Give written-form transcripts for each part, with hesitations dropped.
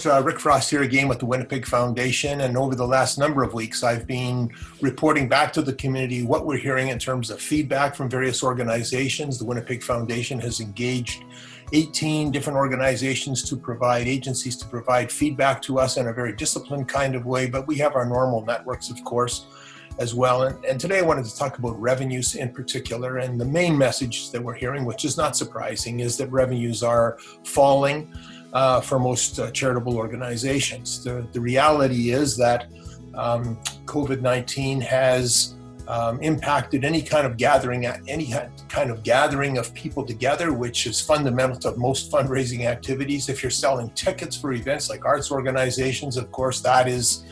it's Rick Frost here again with the Winnipeg Foundation, and over the last number of weeks I've been reporting back to the community what we're hearing in terms of feedback from various organizations. The Winnipeg Foundation has engaged 18 different organizations to provide agencies to provide feedback to us in a very disciplined kind of way, but we have our normal networks, of course, as well. And today I wanted to talk about revenues in particular, and the main message that we're hearing, which is not surprising, is that revenues are falling for most charitable organizations. The reality is that COVID-19 has impacted any kind of gathering of people together, which is fundamental to most fundraising activities. If you're selling tickets for events like arts organizations, of course, that is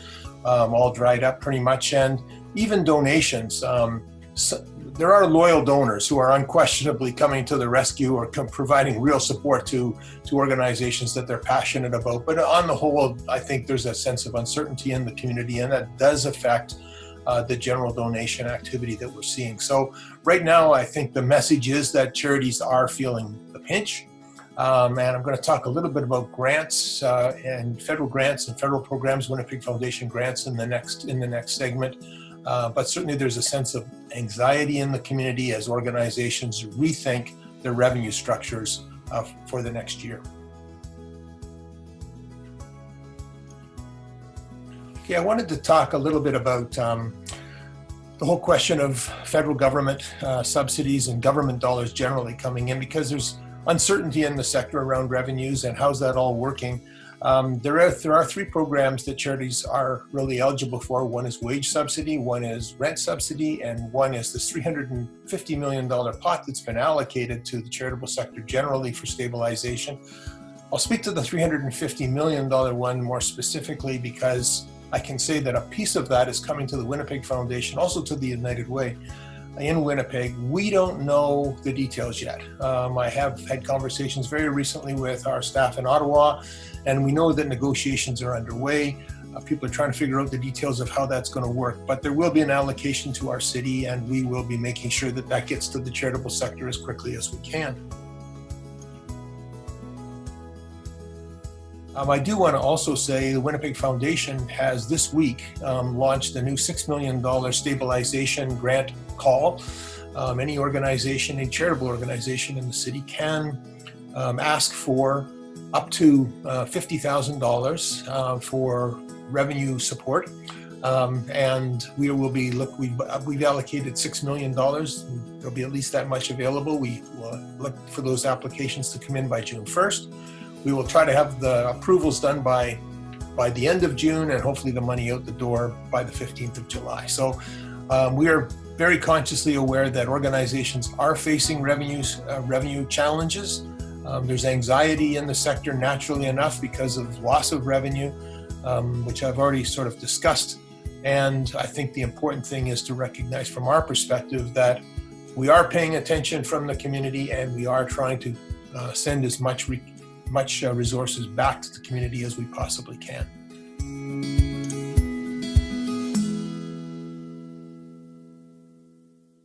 all dried up pretty much, and even donations. There are loyal donors who are unquestionably coming to the rescue or providing real support to organizations that they're passionate about. But on the whole, I think there's a sense of uncertainty in the community, and that does affect the general donation activity that we're seeing. So right now, I think the message is that charities are feeling the pinch. And I'm going to talk a little bit about grants and federal programs, Winnipeg Foundation grants in the next segment. But certainly there's a sense of anxiety in the community as organizations rethink their revenue structures for the next year. Okay, I wanted to talk a little bit about the whole question of federal government subsidies and government dollars generally coming in, because there's uncertainty in the sector around revenues and how's that all working. There are three programs that charities are really eligible for. One is wage subsidy, one is rent subsidy, and one is this $350 million pot that's been allocated to the charitable sector generally for stabilization. I'll speak to the $350 million one more specifically because I can say that a piece of that is coming to the Winnipeg Foundation, also to the United Way in Winnipeg. We don't know the details yet. I have had conversations very recently with our staff in Ottawa, and we know that negotiations are underway. People are trying to figure out the details of how that's going to work, but there will be an allocation to our city, and we will be making sure that that gets to the charitable sector as quickly as we can. I do want to also say the Winnipeg Foundation has this week launched a new $6 million stabilization grant call. Any organization, any charitable organization in the city can ask for up to $50,000 for revenue support. And we will be, we've allocated $6 million. There'll be at least that much available. We will look for those applications to come in by June 1st. We will try to have the approvals done by the end of June, and hopefully the money out the door by the 15th of July. So we are very consciously aware that organizations are facing revenue challenges. There's anxiety in the sector naturally enough because of loss of revenue, which I've already sort of discussed. And I think the important thing is to recognize from our perspective that we are paying attention from the community, and we are trying to send as much resources back to the community as we possibly can.